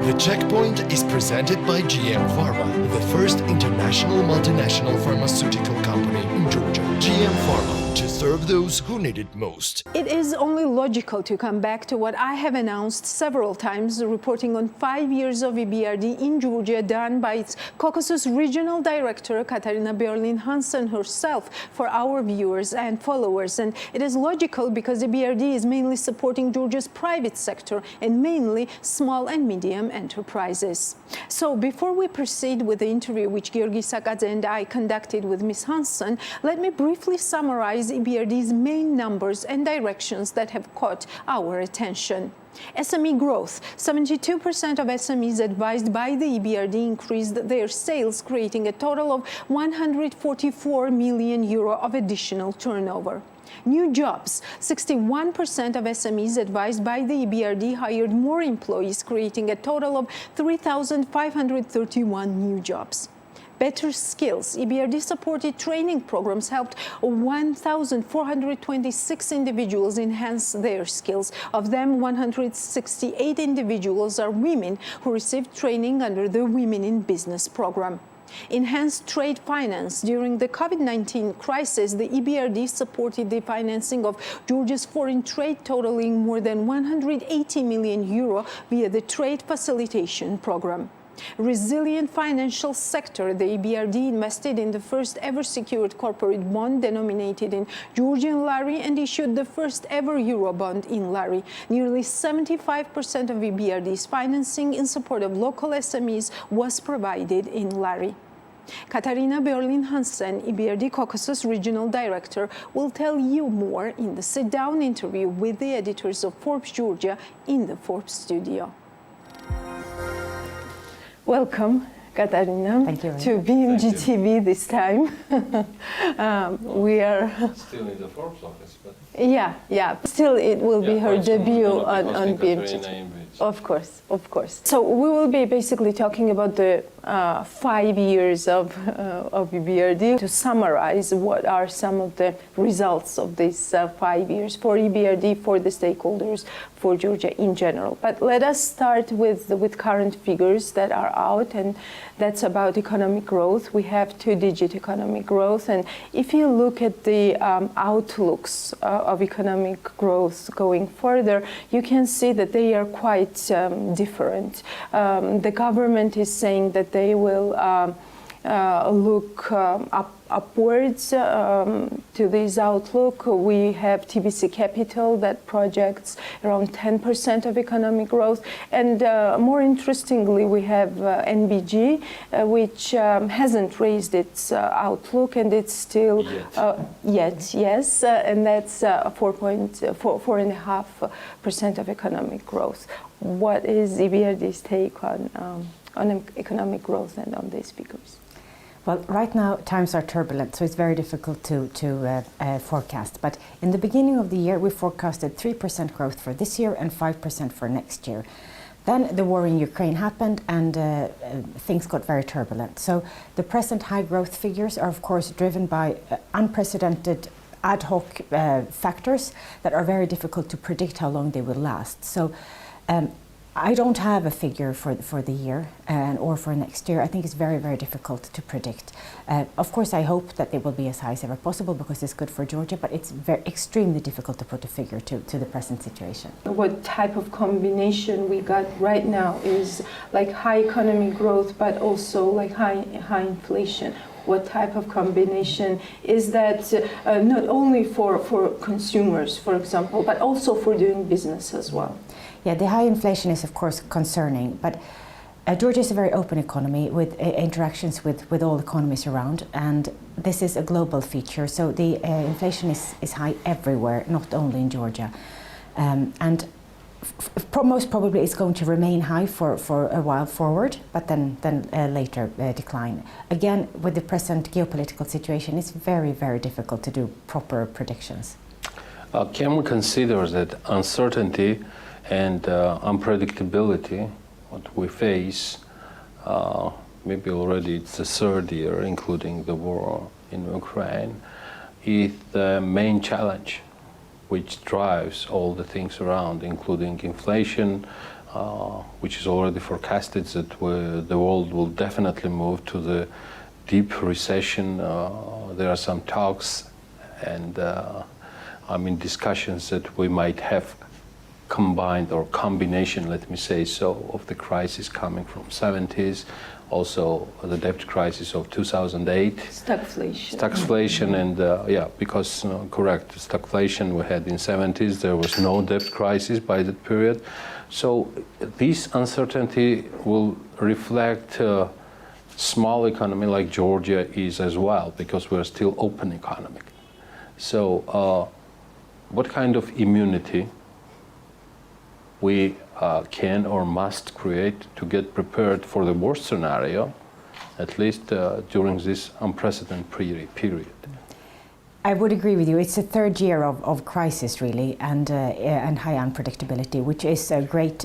The Checkpoint is presented by GM Pharma, the first international multinational pharmaceutical company in Georgia. GM Pharma, to serve those who need it most. It is only logical to come back to what I have announced several times, reporting on 5 years of EBRD in Georgia done by its Caucasus Regional Director, Katarina Biorlin Hansen herself, for our viewers and followers. And it is logical because EBRD is mainly supporting Georgia's private sector and mainly small and medium enterprises. So before we proceed with the interview which Giorgi Isakadze and I conducted with Ms. Hansen, let me briefly summarize EBRD's main numbers and directions that have caught our attention. SME growth. 72% of SMEs advised by the EBRD increased their sales, creating a total of 144 million euro of additional turnover. New jobs. 61% of SMEs advised by the EBRD hired more employees, creating a total of 3,531 new jobs. Better skills. EBRD-supported training programs helped 1,426 individuals enhance their skills. Of them, 168 individuals are women who received training under the Women in Business program. Enhanced trade finance. During the COVID-19 crisis, the EBRD supported the financing of Georgia's foreign trade totaling more than 180 million euro via the Trade Facilitation Program. Resilient financial sector. The EBRD invested in the first ever secured corporate bond denominated in Georgian lari and issued the first ever Eurobond in lari. Nearly 75% of EBRD's financing in support of local SMEs was provided in lari. Katarina Biorlin Hansen, EBRD Caucasus Regional Director, will tell you more in the sit-down interview with the editors of Forbes Georgia in the Forbes studio. Welcome, Katarina, to BMG TV this time. We are still in the Forbes office, but yeah. Still, it will be her debut on BMG. Of course. So we will be basically talking about the 5 years of EBRD. To summarize, what are some of the results of these 5 years for EBRD, for the stakeholders, for Georgia in general. But let us start with current figures that are out, and that's about economic growth. We have two-digit economic growth, and if you look at the outlooks of economic growth going further, you can see that they are quite different. The government is saying that they will look upwards to this outlook. We have TBC Capital that projects around 10% of economic growth, and more interestingly, we have NBG, which hasn't raised its outlook, and it's still yet, yes, and that's 4.5% of economic growth. What is EBRD's take on economic growth and on these figures? Well, right now times are turbulent, so it's very difficult to forecast. But in the beginning of the year, we forecasted 3% growth for this year and 5% for next year. Then the war in Ukraine happened, and things got very turbulent. So the present high growth figures are, of course, driven by unprecedented ad hoc factors that are very difficult to predict how long they will last. So I don't have a figure for the year or for next year. I think it's very, very difficult to predict. Of course, I hope that it will be as high as ever possible because it's good for Georgia, but it's extremely difficult to put a figure to the present situation. What type of combination we got right now is like high economic growth, but also like high inflation. What type of combination is that not only for consumers, for example, but also for doing business as well? Yeah, the high inflation is, of course, concerning, but Georgia is a very open economy with interactions with all economies around, and this is a global feature, so the inflation is high everywhere, not only in Georgia. And most probably it's going to remain high for a while forward, but then later decline. Again, with the present geopolitical situation, it's very, very difficult to do proper predictions. Can we consider that uncertainty and unpredictability, what we face, maybe already it's the third year, including the war in Ukraine, is the main challenge which drives all the things around, including inflation, which is already forecasted that the world will definitely move to the deep recession. There are some talks and discussions that we might have combined or combination, let me say so, of the crisis coming from 70s, also the debt crisis of 2008. Stagflation and because correct, stagflation we had in 70s, there was no debt crisis by that period. So this uncertainty will reflect small economy like Georgia is as well, because we're still open economy. So what kind of immunity we can or must create to get prepared for the worst scenario, at least during this unprecedented period? I would agree with you. It's the third year of crisis, really, and high unpredictability, which is a great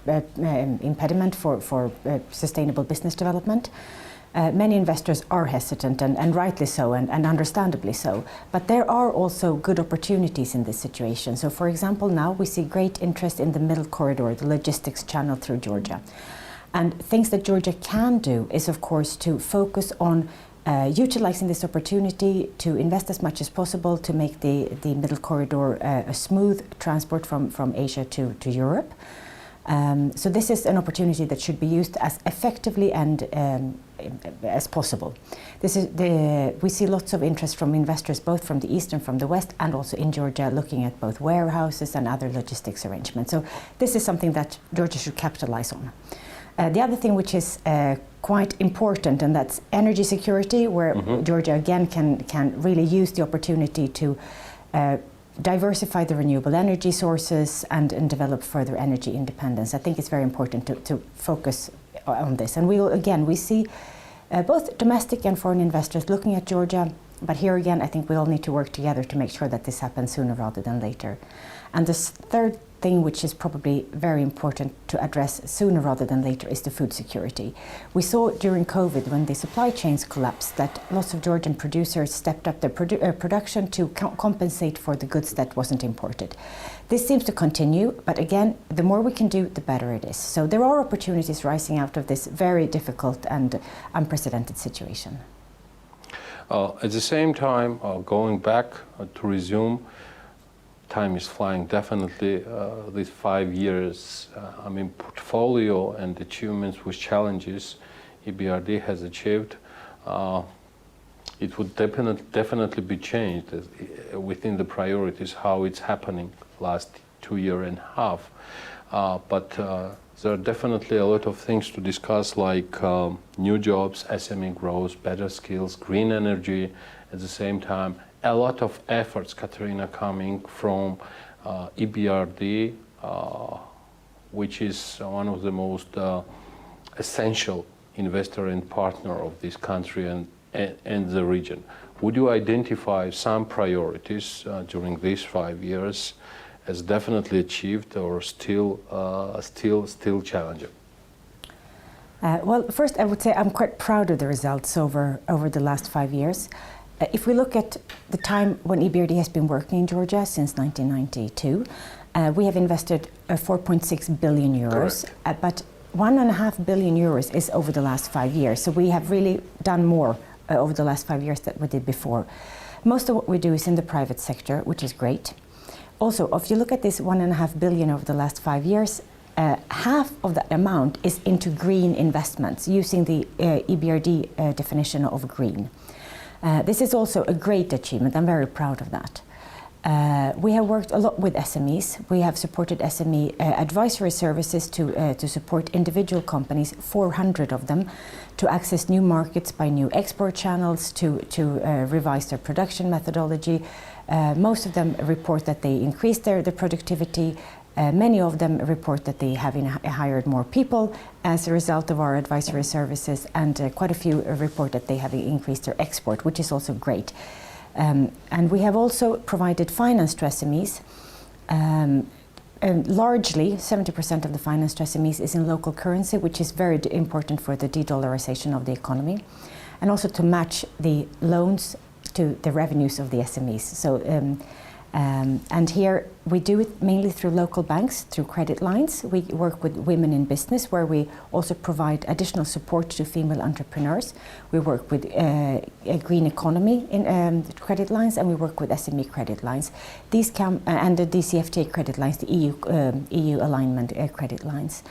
impediment for sustainable business development. Many investors are hesitant, and rightly so, and understandably so. But there are also good opportunities in this situation. So, for example, now we see great interest in the middle corridor, the logistics channel through Georgia. And things that Georgia can do is, of course, to focus on utilizing this opportunity to invest as much as possible to make the middle corridor a smooth transport from Asia to Europe. So this is an opportunity that should be used as effectively and as possible. We see lots of interest from investors, both from the east and from the west, and also in Georgia, looking at both warehouses and other logistics arrangements. So this is something that Georgia should capitalize on. The other thing which is quite important, and that's energy security, where Georgia again can really use the opportunity to diversify the renewable energy sources and develop further energy independence. I think it's very important to focus on this. And we see both domestic and foreign investors looking at Georgia, but here again I think we all need to work together to make sure that this happens sooner rather than later. And this third thing, which is probably very important to address sooner rather than later, is the food security. We saw during COVID, when the supply chains collapsed, that lots of Georgian producers stepped up their production to compensate for the goods that wasn't imported. This seems to continue, but again, the more we can do, the better it is. So there are opportunities rising out of this very difficult and unprecedented situation. At the same time, going back to resume, time is flying, definitely. These 5 years, portfolio and achievements with challenges EBRD has achieved, it would definitely be changed within the priorities how it's happening last 2.5 years. But there are definitely a lot of things to discuss, like new jobs, SME growth, better skills, green energy. At the same time, a lot of efforts, Katarina, coming from EBRD, which is one of the most essential investor and partner of this country and the region. Would you identify some priorities during these 5 years as definitely achieved or still challenging? Well, first I would say I'm quite proud of the results over the last 5 years. If we look at the time when EBRD has been working in Georgia since 1992, we have invested 4.6 billion euros, but 1.5 billion euros is over the last 5 years. So we have really done more over the last 5 years than we did before. Most of what we do is in the private sector, which is great. Also, if you look at this 1.5 billion over the last 5 years, half of that amount is into green investments, using the EBRD definition of green. This is also a great achievement. I'm very proud of that. We have worked a lot with SMEs. We have supported SME advisory services to support individual companies, 400 of them, to access new markets by new export channels, to revise their production methodology. Most of them report that they increased their productivity. Many of them report that they have hired more people as a result of our advisory services, and quite a few report that they have increased their export, which is also great. And we have also provided finance to SMEs. And largely, 70% of the finance to SMEs is in local currency, which is very important for the de-dollarization of the economy, and also to match the loans to the revenues of the SMEs. So, and here we do it mainly through local banks, through credit lines. We work with women in business, where we also provide additional support to female entrepreneurs. We work with a green economy in credit lines, and we work with SME credit lines. These come and the DCFTA credit lines, the EU alignment credit lines.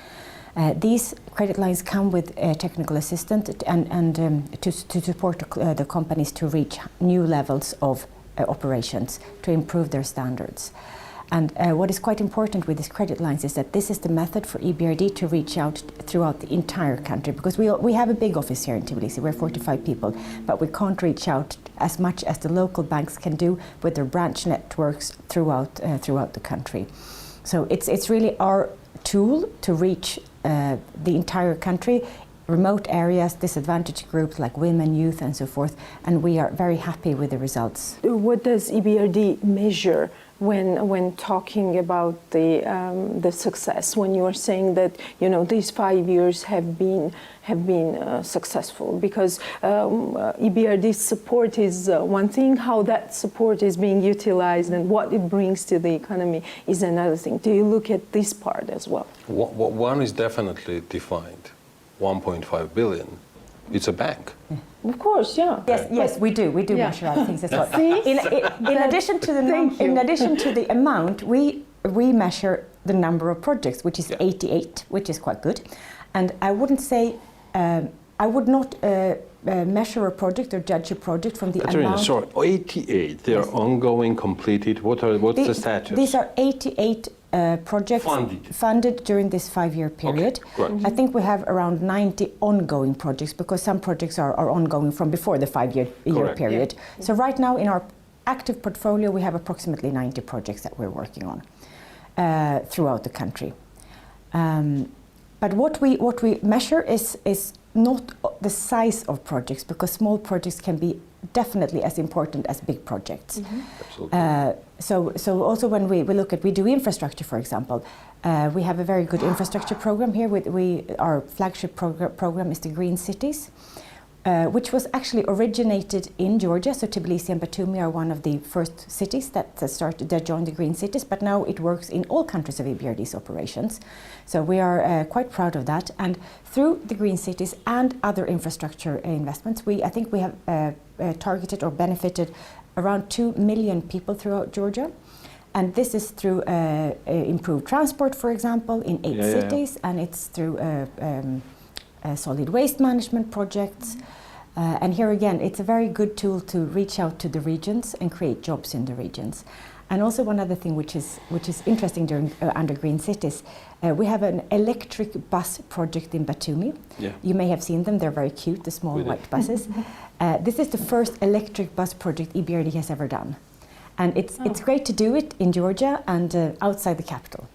These credit lines come with a technical assistance and to support the companies to reach new levels of operations, to improve their standards. And what is quite important with these credit lines is that this is the method for EBRD to reach out throughout the entire country, because we have a big office here in Tbilisi. We're 45 people, but we can't reach out as much as the local banks can do with their branch networks throughout the country. So it's really our tool to reach the entire country, remote areas, disadvantaged groups like women, youth, and so forth, and we are very happy with the results. What does EBRD measure when talking about the success? When you are saying that these 5 years have been successful, because EBRD's support is one thing. How that support is being utilized and what it brings to the economy is another thing. Do you look at this part as well? One is definitely defined. 1.5 billion. It's a bank. Of course, yeah. Yes, we do measure other things as well. In addition to the amount, we measure the number of projects, which is 88, which is quite good. And I wouldn't say I would not measure a project or judge a project from the Katarina, amount. sorry, 88. They are ongoing, completed. What's the status? These are 88 projects funded during this 5-year period. Okay, I think we have around 90 ongoing projects, because some projects are ongoing from before the 5-year period. Yeah. So right now in our active portfolio we have approximately 90 projects that we're working on throughout the country. But what we measure is not the size of projects, because small projects can be definitely as important as big projects. Absolutely. So also when we look at, we do infrastructure, for example. We have a very good infrastructure program here. Our flagship program is the Green Cities, which was actually originated in Georgia. So Tbilisi and Batumi are one of the first cities that joined the Green Cities, but now it works in all countries of EBRD's operations. So we are quite proud of that. And through the Green Cities and other infrastructure investments, I think we have targeted or benefited around 2 million people throughout Georgia. And this is through improved transport, for example, in 8 cities, and it's through solid waste management projects. And here again, it's a very good tool to reach out to the regions and create jobs in the regions. And also one other thing which is interesting under Green Cities, we have an electric bus project in Batumi. Yeah. You may have seen them, they're very cute, the small white buses. This is the first electric bus project EBRD has ever done. And it's great to do it in Georgia and outside the capital.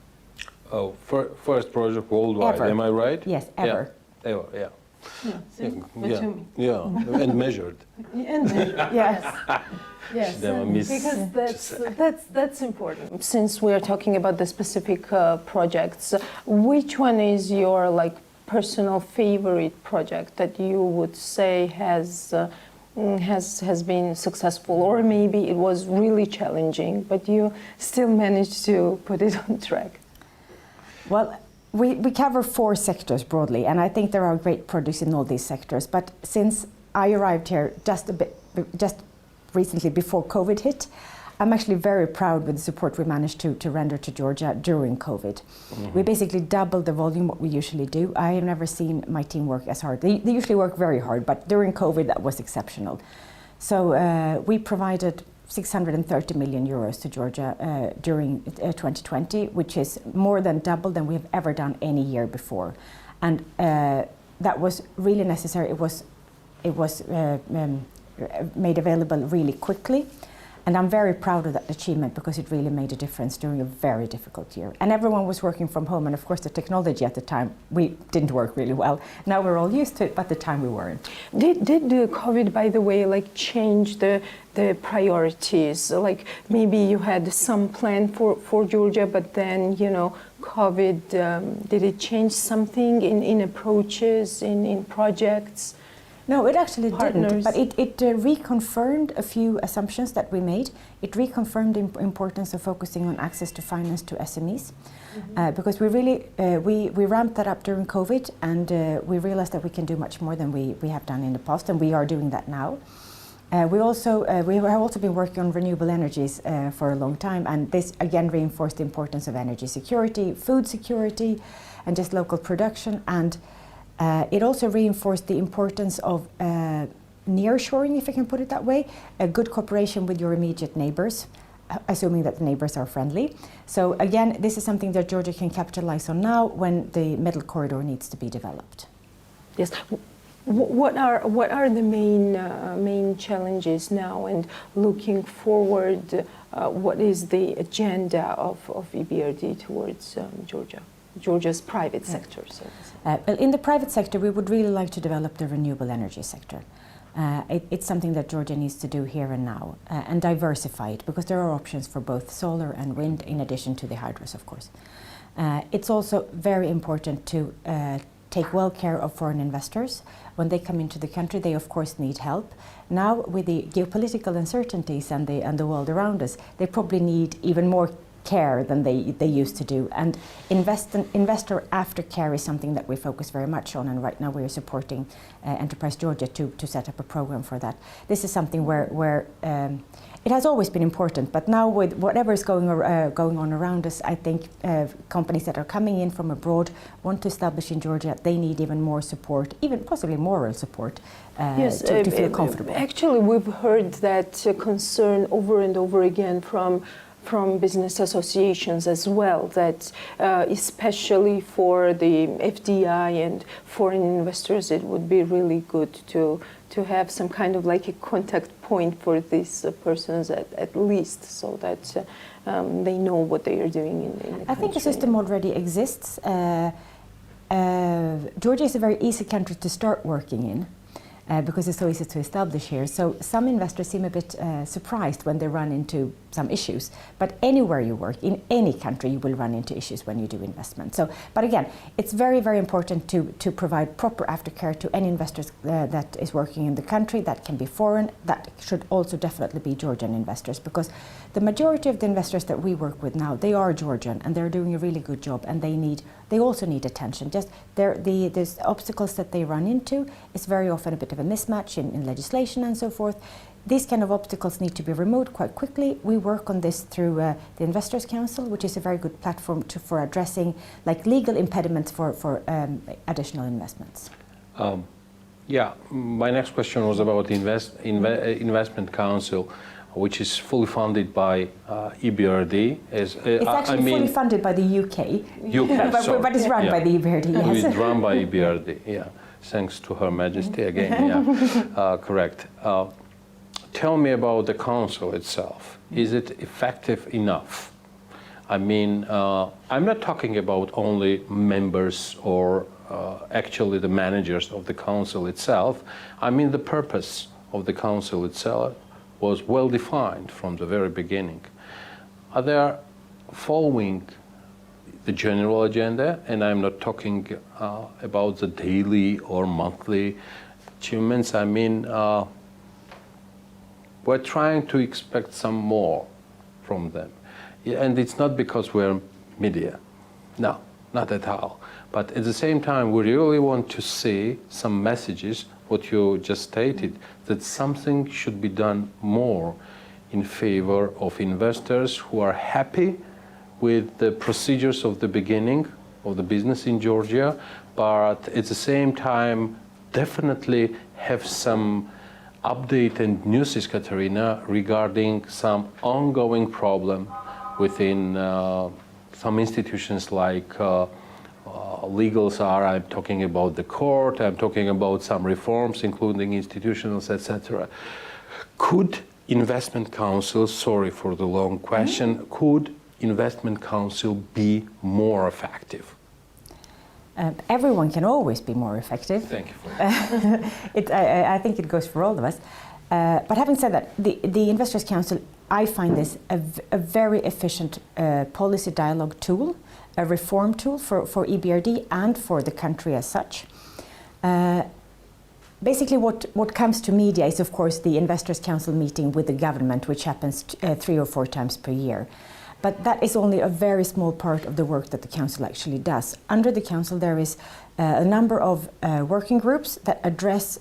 Oh, first project worldwide, ever. Am I right? Yes, ever. Yeah, ever, yeah. Yeah, and measured. Yes, because that's important. Since we are talking about the specific projects, which one is your personal favorite project that you would say has been successful, or maybe it was really challenging, but you still managed to put it on track? Well, we cover 4 sectors broadly, and I think there are great projects in all these sectors. But since I arrived here just recently before COVID hit, I'm actually very proud with the support we managed to render to Georgia during COVID. Mm-hmm. We basically doubled the volume what we usually do. I have never seen my team work as hard. They usually work very hard, but during COVID that was exceptional. So we provided 630 million euros to Georgia during 2020, which is more than double than we have ever done any year before. And that was really necessary. It was made available really quickly. And I'm very proud of that achievement, because it really made a difference during a very difficult year. And everyone was working from home, and of course the technology at the time, we didn't work really well. Now we're all used to it, but at the time we weren't. Did the COVID, by the way, change the priorities? Maybe you had some plan for Georgia, but then, COVID, did it change something in approaches, in projects? No, it actually partners. didn't, but it reconfirmed a few assumptions that we made. It reconfirmed the importance of focusing on access to finance to SMEs, because we really, we ramped that up during COVID, and we realized that we can do much more than we have done in the past, and we are doing that now. We have also been working on renewable energies for a long time, and this again reinforced the importance of energy security, food security, and just local production. And it also reinforced the importance of nearshoring, if I can put it that way, a good cooperation with your immediate neighbours, assuming that the neighbours are friendly. So again, this is something that Georgia can capitalize on now when the middle corridor needs to be developed. Yes. What are the main challenges now, and looking forward, what is the agenda of EBRD towards Georgia's private sector? So well, in the private sector, we would really like to develop the renewable energy sector. It's something that Georgia needs to do here and now, and diversify it, because there are options for both solar and wind, in addition to the hydros, of course. It's also very important to take well care of foreign investors. When they come into the country, they of course need help. Now, with the geopolitical uncertainties and the world around us, they probably need even more care than they used to do. And investor aftercare is something that we focus very much on, and right now we are supporting Enterprise Georgia to set up a program for that. This is something where it has always been important, but now with whatever is going on around us, I think companies that are coming in from abroad want to establish in Georgia, they need even more support, even possibly moral support, yes, to feel comfortable. Actually, we've heard that concern over and over again from business associations as well, that especially for the FDI and foreign investors, it would be really good to have some kind of like a contact point for these persons at least, so that they know what they are doing in the country. I think the system already exists. Georgia is a very easy country to start working in. Because it's so easy to establish here. So some investors seem a bit surprised when they run into some issues. But anywhere you work, in any country, you will run into issues when you do investment. So, but again, it's very, very important to provide proper aftercare to any investors that is working in the country. That can be foreign. That should also definitely be Georgian investors, because the majority of the investors that we work with now, they are Georgian, and they're doing a really good job, and they also need attention. Just the obstacles that they run into is very often a bit of a mismatch in legislation and so forth. These kind of obstacles need to be removed quite quickly. We work on this through the Investors Council, which is a very good platform for addressing like legal impediments for additional investments. Yeah, my next question was about Investment Council, which is fully funded by EBRD. It's actually fully funded by the UK. But it's run by the EBRD. Yes. It's run by EBRD. Yeah, thanks to Her Majesty again. Yeah, correct. Tell me about the council itself. Is it effective enough? I mean, I'm not talking about only members or actually the managers of the council itself. I mean, the purpose of the council itself was well defined from the very beginning. Are they following the general agenda? And I'm not talking about the daily or monthly achievements. I mean, we're trying to expect some more from them. And it's not because we're media. No, not at all. But at the same time, we really want to see some messages, what you just stated, that something should be done more in favor of investors who are happy with the procedures of the beginning of the business in Georgia, but at the same time, definitely have some update and news, Katarina, regarding some ongoing problem within some institutions like legals are. I'm talking about the court, I'm talking about some reforms, including institutionals, etc. Could Investment Council, sorry for the long question, could Investment Council be more effective? Everyone can always be more effective. Thank you for that. I think it goes for all of us. But having said that, the Investors Council, I find this a very efficient policy dialogue tool, a reform tool for EBRD and for the country as such. basically what comes to media is, of course, the Investors' Council meeting with the government, which happens 3 or 4 times per year. But that is only a very small part of the work that the Council actually does. Under the Council, there is a number of working groups that address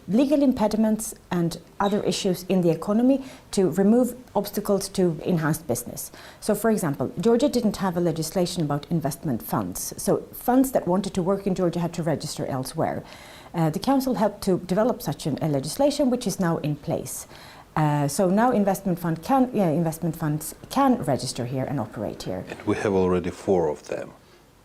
legal impediments and other issues in the economy to remove obstacles to enhanced business. So, for example, Georgia didn't have a legislation about investment funds. So funds that wanted to work in Georgia had to register elsewhere. The Council helped to develop such a legislation, which is now in place. So now investment funds can register here and operate here. And we have already 4 of them.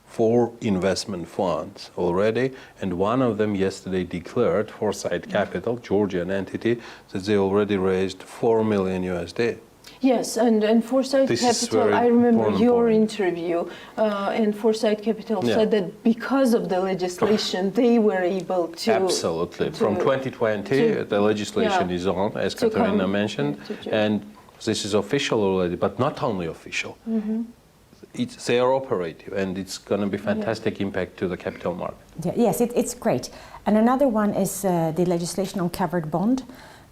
4 investment funds already, and one of them yesterday declared, Foresight Capital, Georgian entity, that they already raised $4 million USD. Yes, and Foresight Capital, I remember your interview, and Foresight Capital said that because of the legislation, they were able to... Absolutely. From 2020, the legislation is on, as Katarina mentioned, and this is official already, but not only official. They are operative, and it's going to be fantastic impact to the capital market. Yeah, yes, it's great. And another one is the legislation on covered bond.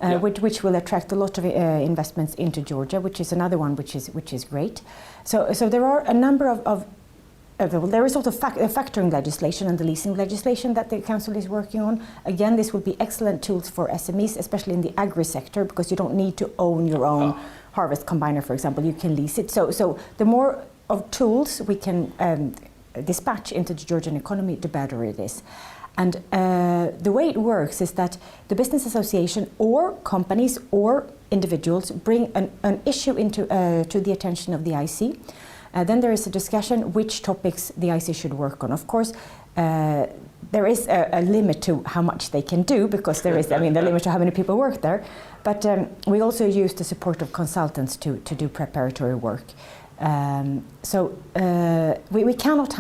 Which will attract a lot of investments into Georgia, which is another one which is great. So there are a number of there is also factoring legislation and the leasing legislation that the Council is working on. Again, this will be excellent tools for SMEs, especially in the agri sector, because you don't need to own your own harvest combiner, for example. You can lease it. So the more of tools we can dispatch into the Georgian economy, the better it is. And the way it works is that the business association or companies or individuals bring an issue into to the attention of the IC. Then there is a discussion which topics the IC should work on. Of course, there is a limit to how much they can do, because there is, the limit to how many people work there. But we also use the support of consultants to do preparatory work. We cannot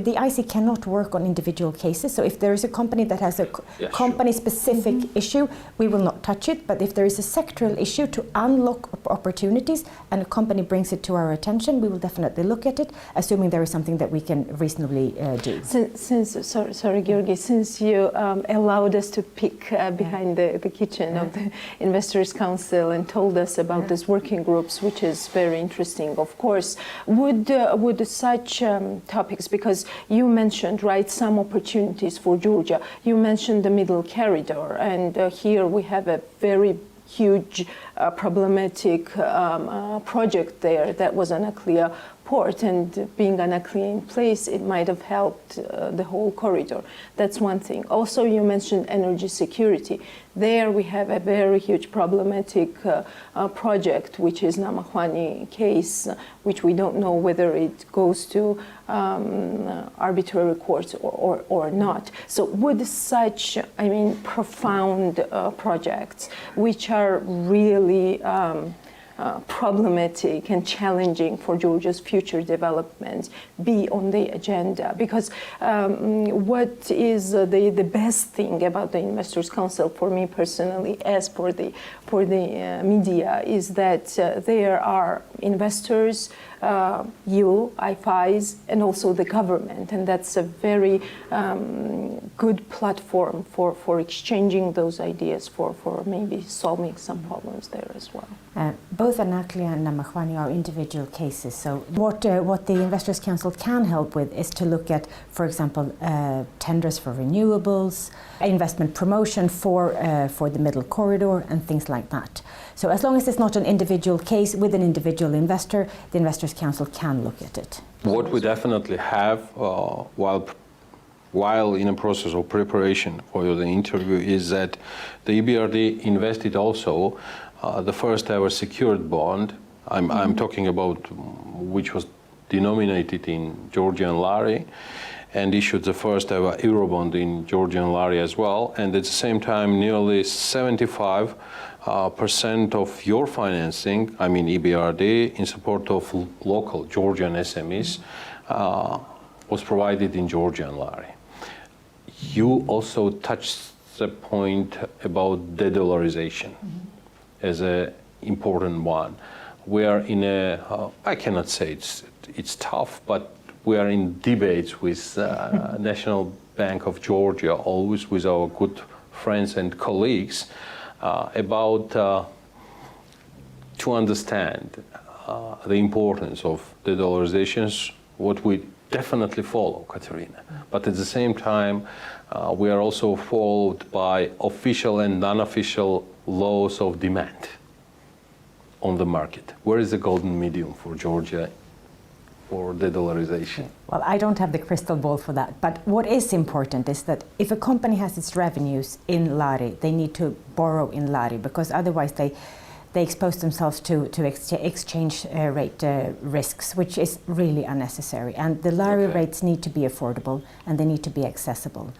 the IC cannot work on individual cases. So if there is a company that has a company-specific issue, we will not touch it. But if there is a sectoral issue to unlock opportunities and a company brings it to our attention, we will definitely look at it, assuming there is something that we can reasonably do. Sorry, Giorgi, since you allowed us to peek behind the kitchen of the Investors' Council and told us about these working groups, which is very interesting, of course. Would such topics, because you mentioned, right, some opportunities for Georgia. You mentioned the Middle Corridor, and here we have a very huge problematic project there that was an nuclear port, and being a nuclear in place, it might have helped the whole corridor. That's one thing. Also, you mentioned energy security. There we have a very huge problematic project, which is Namakhwani case, which we don't know whether it goes to arbitrary courts or not. So would such, profound projects, which are really problematic and challenging for Georgia's future development, be on the agenda? Because what is the best thing about the Investors' Council for me personally, as for the media, is that there are investors, you, IFIs, and also the government, and that's a very good platform for exchanging those ideas for maybe solving some problems there as well. Both Anaklia and Namakhwani are individual cases. So what the Investors' Council can help with is to look at, for example, tenders for renewables, investment promotion for the Middle Corridor, and things like that. So as long as it's not an individual case with an individual investor, the Investors' Council can look at it. What we definitely have while in a process of preparation for the interview is that the EBRD invested also the first ever secured bond. I'm talking about which was denominated in Georgian lari and issued the first ever Eurobond in Georgian lari as well. And at the same time, nearly 75% of your financing, EBRD, in support of local Georgian SMEs, was provided in Georgian lari. You also touched the point about de-dollarization as an important one. We are in I cannot say it's tough, but we are in debates with National Bank of Georgia, always with our good friends and colleagues about to understand the importance of the dollarizations, what we definitely follow, Katarina. But at the same time, we are also followed by official and non-official laws of demand on the market. Where is the golden medium for Georgia for the dollarization? Well, I don't have the crystal ball for that, but what is important is that if a company has its revenues in lari, they need to borrow in lari, because otherwise they expose themselves to exchange rate risks, which is really unnecessary. And the lari rates need to be affordable and they need to be accessible.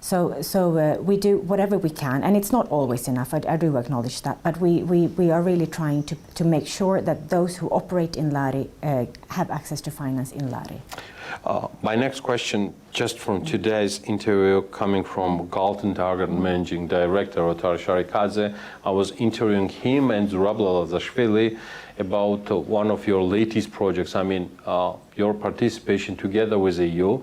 So we do whatever we can, and it's not always enough, I do acknowledge that, but we are really trying to make sure that those who operate in lari have access to finance in lari. My next question, just from today's interview, coming from Galton Target Managing Director Giorgi Isakadze. I was interviewing him and Zurabla Lazashvili about one of your latest projects. I mean, your participation together with the EU.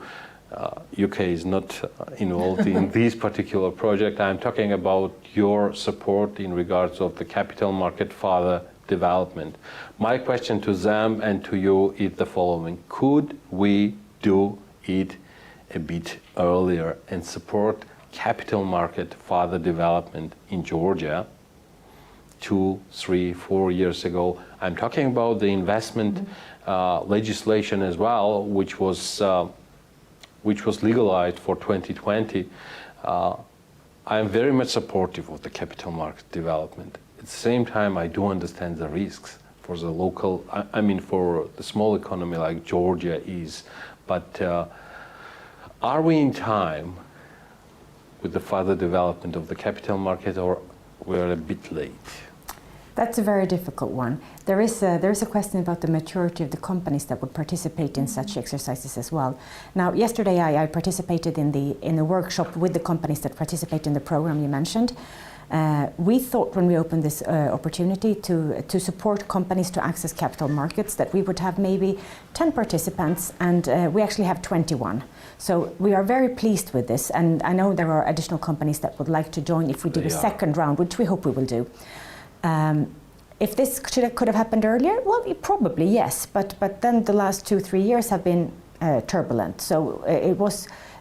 UK is not involved in this particular project. I'm talking about your support in regards of the capital market further development. My question to them and to you is the following. Could we do it a bit earlier and support capital market further development in Georgia 2, 3, 4 years ago? I'm talking about the investment legislation as well, which was legalized for 2020. I am very much supportive of the capital market development. At the same time, I do understand the risks for the local, I mean for the small economy like Georgia is. But are we in time with the further development of the capital market, or we're a bit late? That's a very difficult one. There is a question about the maturity of the companies that would participate in such exercises as well. Now, yesterday I participated in the workshop with the companies that participate in the program you mentioned. We thought when we opened this opportunity to support companies to access capital markets that we would have maybe 10 participants, and we actually have 21. So we are very pleased with this, and I know there are additional companies that would like to join if we do a second round, which we hope we will do. If this could have happened earlier, well, probably yes, but then the last 2-3 years have been turbulent. So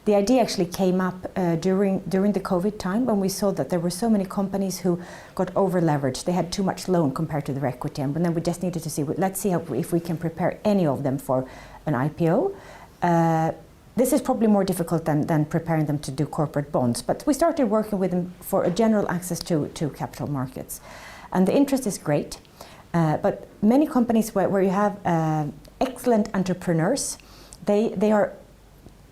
the idea actually came up during the COVID time, when we saw that there were so many companies who got over leveraged. They had too much loan compared to their equity, and then we just needed to see, let's see if we can prepare any of them for an IPO. This is probably more difficult than preparing them to do corporate bonds, but we started working with them for a general access to capital markets. And the interest is great, but many companies where you have excellent entrepreneurs, they are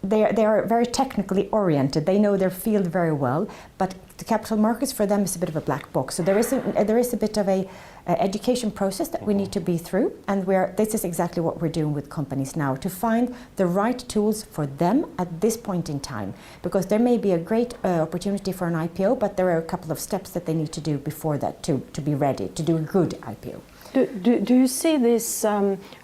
very technically oriented. They know their field very well, but the capital markets for them is a bit of a black box. So there is a bit of a education process that we need to be through, and this is exactly what we're doing with companies now, to find the right tools for them at this point in time, because there may be a great opportunity for an IPO, but there are a couple of steps that they need to do before that to be ready to do a good IPO. Do you see this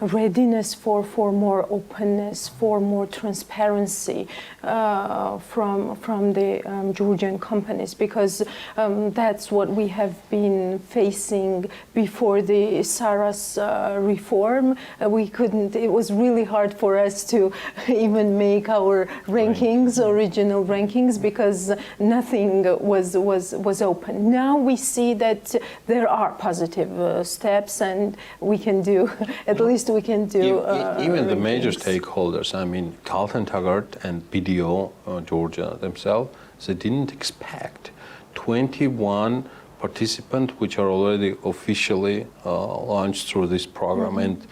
readiness for more openness, for more transparency from the Georgian companies? Because that's what we have been facing before the Saras reform. It was really hard for us to even make our rankings, original rankings, because nothing was open. Now we see that there are positive steps, and we can do, at least we can do. Even the major stakeholders, I mean, Galton Target and BDO Georgia themselves, they didn't expect 21 participants, which are already officially launched through this program, and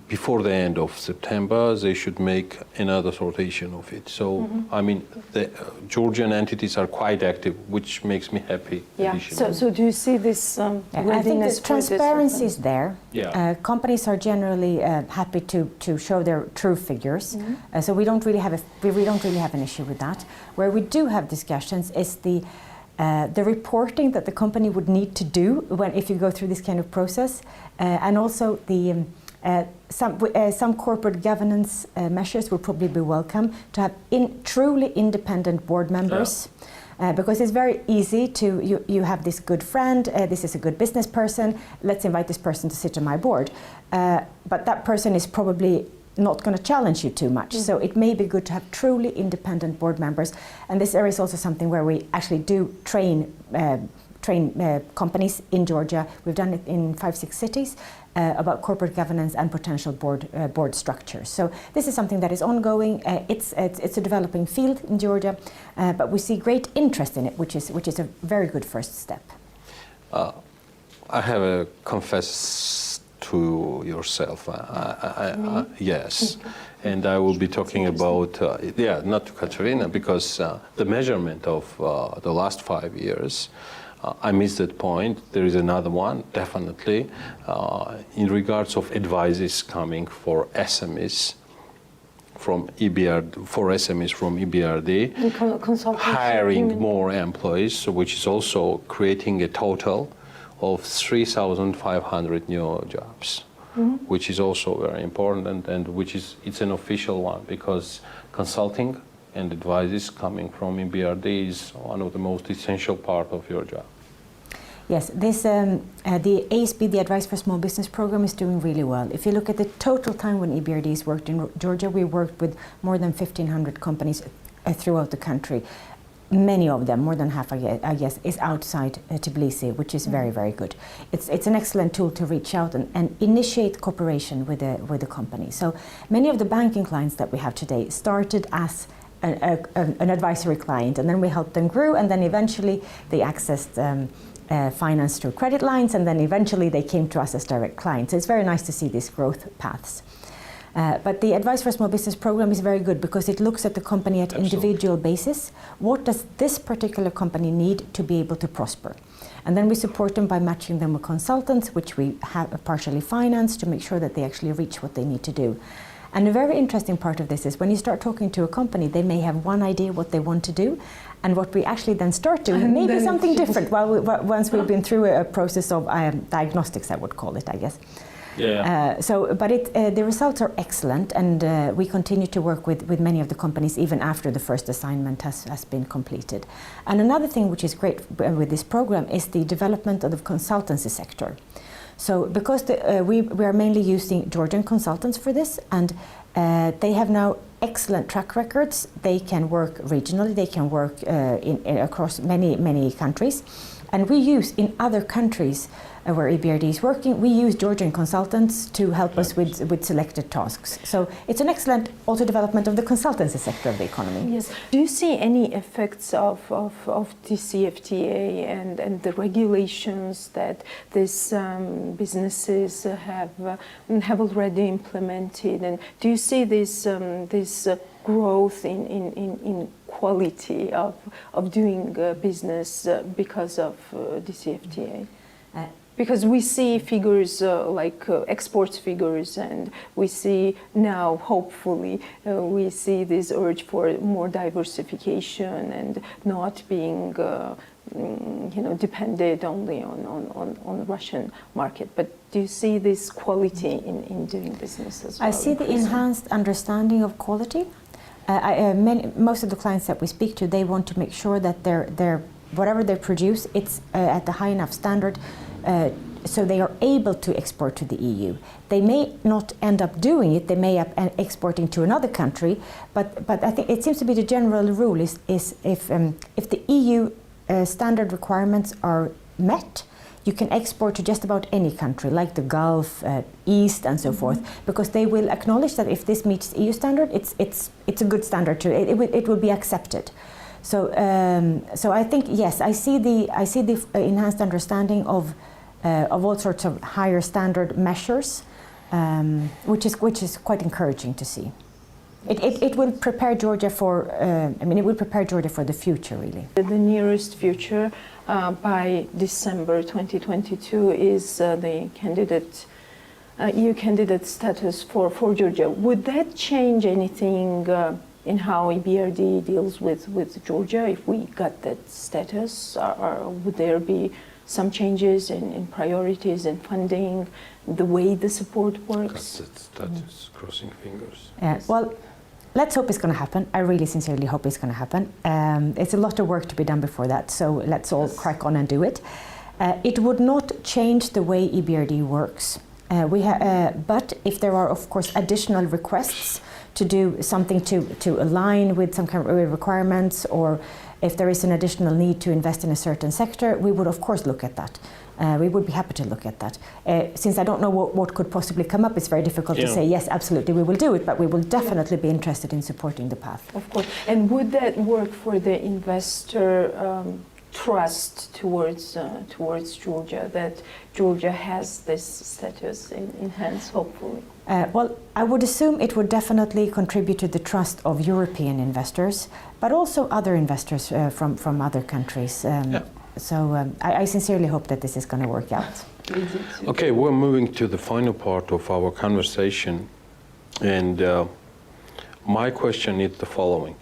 before the end of September, they should make another sortation of it. So, I mean, the Georgian entities are quite active, which makes me happy. Yeah. So do you see this readiness? I think the transparency is there. Yeah. Companies are generally happy to show their true figures. So we don't really have an issue with that. Where we do have discussions is the reporting that the company would need to do if you go through this kind of process, and also some corporate governance measures will probably be welcome, to have truly independent board members. Because it's very easy to, you have this good friend, this is a good business person, let's invite this person to sit on my board. But that person is probably not going to challenge you too much. So it may be good to have truly independent board members. And this area is also something where we actually do train companies in Georgia. We've done it in 5-6 cities about corporate governance and potential board structures. So this is something that is ongoing. It's a developing field in Georgia, but we see great interest in it, which is a very good first step. I have a confess to yourself. Yes, and I will be talking about not to Katarina, because the measurement of the last 5 years. I missed that point. There is another one, definitely, in regards of advices coming for SMEs from EBRD, hiring more employees, which is also creating a total of 3,500 new jobs, which is also very important, and it's an official one, because consulting and advices coming from EBRD is one of the most essential part of your job. Yes, this the ASB, the Advice for Small Business program, is doing really well. If you look at the total time when EBRD has worked in Georgia, we worked with more than 1,500 companies throughout the country. Many of them, more than half, I guess, is outside Tbilisi, which is very, very good. It's an excellent tool to reach out and initiate cooperation with the company. So many of the banking clients that we have today started as an advisory client, and then we helped them grow, and then eventually they accessed finance through credit lines, and then eventually they came to us as direct clients. So it's very nice to see these growth paths. But the Advice for Small Business program is very good because it looks at the company at individual basis. What does this particular company need to be able to prosper? And then we support them by matching them with consultants, which we have partially financed to make sure that they actually reach what they need to do. And a very interesting part of this is when you start talking to a company, they may have one idea what they want to do, and what we actually then start doing may be something different once we've been through a process of diagnostics, I would call it, I guess. Yeah. But the results are excellent, and we continue to work with many of the companies even after the first assignment has been completed. And another thing which is great with this program is the development of the consultancy sector. So because we are mainly using Georgian consultants for this, and they have now excellent track records. They can work regionally, they can work across many countries. And we use in other countries where EBRD is working, we use Georgian consultants to help us with selected tasks. So it's an excellent also development of the consultancy sector of the economy. Yes. Do you see any effects of the CFTA and the regulations that these businesses have already implemented? And do you see this growth in quality of doing business because of the CFTA? Because we see figures like export figures, and we see now, hopefully, we see this urge for more diversification and not being dependent only on the Russian market. But do you see this quality in doing business as well? I see the enhanced understanding of quality. Most of the clients that we speak to, they want to make sure that their whatever they produce, it's at a high enough standard so they are able to export to the EU. They may not end up doing it, they may end up exporting to another country, but I think it seems to be the general rule is if the EU standard requirements are met, you can export to just about any country, like the Gulf, East, and so forth, because they will acknowledge that if this meets EU standard, it's a good standard it will be accepted. So I think yes, I see the enhanced understanding of all sorts of higher standard measures, which is quite encouraging to see. It will prepare Georgia for it will prepare Georgia for the future, really. The nearest future by December 2022 is the EU candidate status for Georgia. Would that change anything in how EBRD deals with Georgia if we got that status? Or would there be some changes in priorities and funding, the way the support works? That is crossing fingers. Well, let's hope it's going to happen. I really sincerely hope it's going to happen. It's a lot of work to be done before that, so let's all crack on and do it. It would not change the way EBRD works. But if there are, of course, additional requests to do something to align with some kind of requirements, or if there is an additional need to invest in a certain sector, we would, of course, look at that. We would be happy to look at that. Since I don't know what could possibly come up, it's very difficult to say, yes, absolutely, we will do it, but we will definitely be interested in supporting the path. Of course. And would that work for the investor trust towards Georgia, that Georgia has this status in hands, hopefully? Well, I would assume it would definitely contribute to the trust of European investors, but also other investors from other countries. So I sincerely hope that this is going to work out. Okay, we're moving to the final part of our conversation, and my question is the following.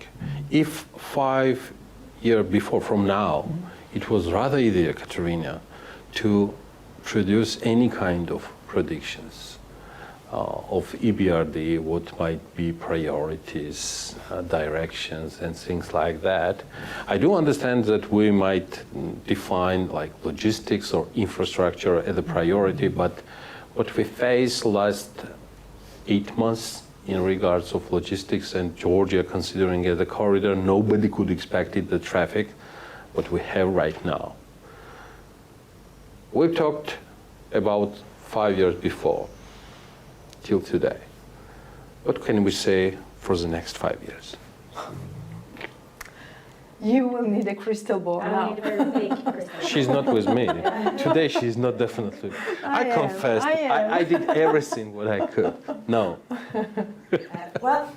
If 5 years before from now, it was rather easier, Katarina, to produce any kind of predictions of EBRD, what might be priorities, directions, and things like that. I do understand that we might define like logistics or infrastructure as a priority, but what we faced last 8 months in regards of logistics and Georgia considering as a corridor, nobody could expect it, the traffic, what we have right now. We've talked about 5 years before, till today. What can we say for the next 5 years? You will need a crystal ball now. She's not with me. Today she's not definitely. I confessed. I did everything what I could. No. Well,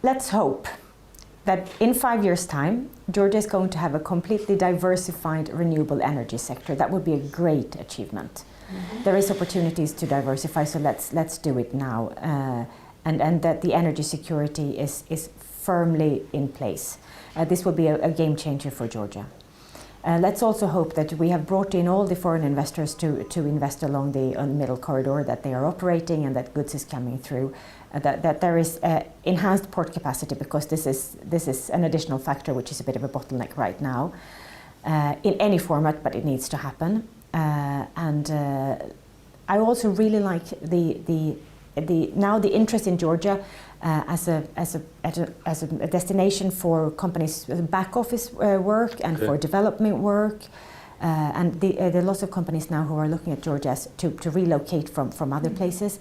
let's hope that in 5 years' time, Georgia is going to have a completely diversified renewable energy sector. That would be a great achievement. There is opportunities to diversify, so let's do it now, and that the energy security is firmly in place. This will be a game changer for Georgia. Let's also hope that we have brought in all the foreign investors to invest along the middle corridor, that they are operating and that goods is coming through, that there is enhanced port capacity, because this is an additional factor which is a bit of a bottleneck right now in any format, but it needs to happen. And I also really like the interest in Georgia as a destination for companies' back office work and for development work, and there are lots of companies now who are looking at Georgia as to relocate from other places.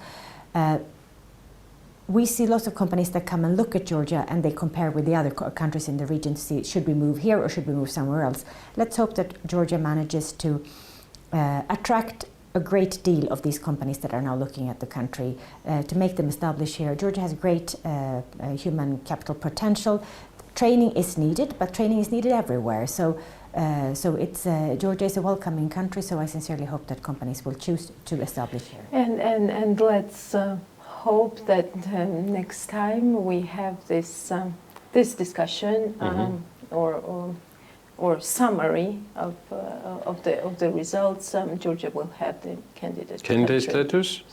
We see lots of companies that come and look at Georgia and they compare with the other countries in the region to see, should we move here or should we move somewhere else? Let's hope that Georgia manages to attract a great deal of these companies that are now looking at the country, to make them establish here. Georgia has great human capital potential. Training is needed, but training is needed everywhere. So Georgia is a welcoming country, so I sincerely hope that companies will choose to establish here. And let's hope that next time we have this discussion or summary of the results, Georgia will have the candidate status.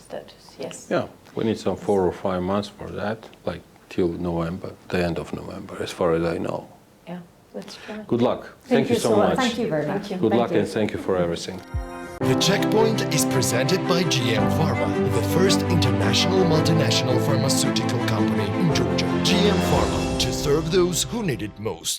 Yes. Yeah, we need some 4 or 5 months for that, like till November, the end of November, as far as I know. Yeah, let's try. Good luck. Thank you so much. Thank you very much. Good luck and thank you for everything. The Checkpoint is presented by GM Pharma, the first international multinational pharmaceutical company in Georgia. GM Pharma, to serve those who need it most.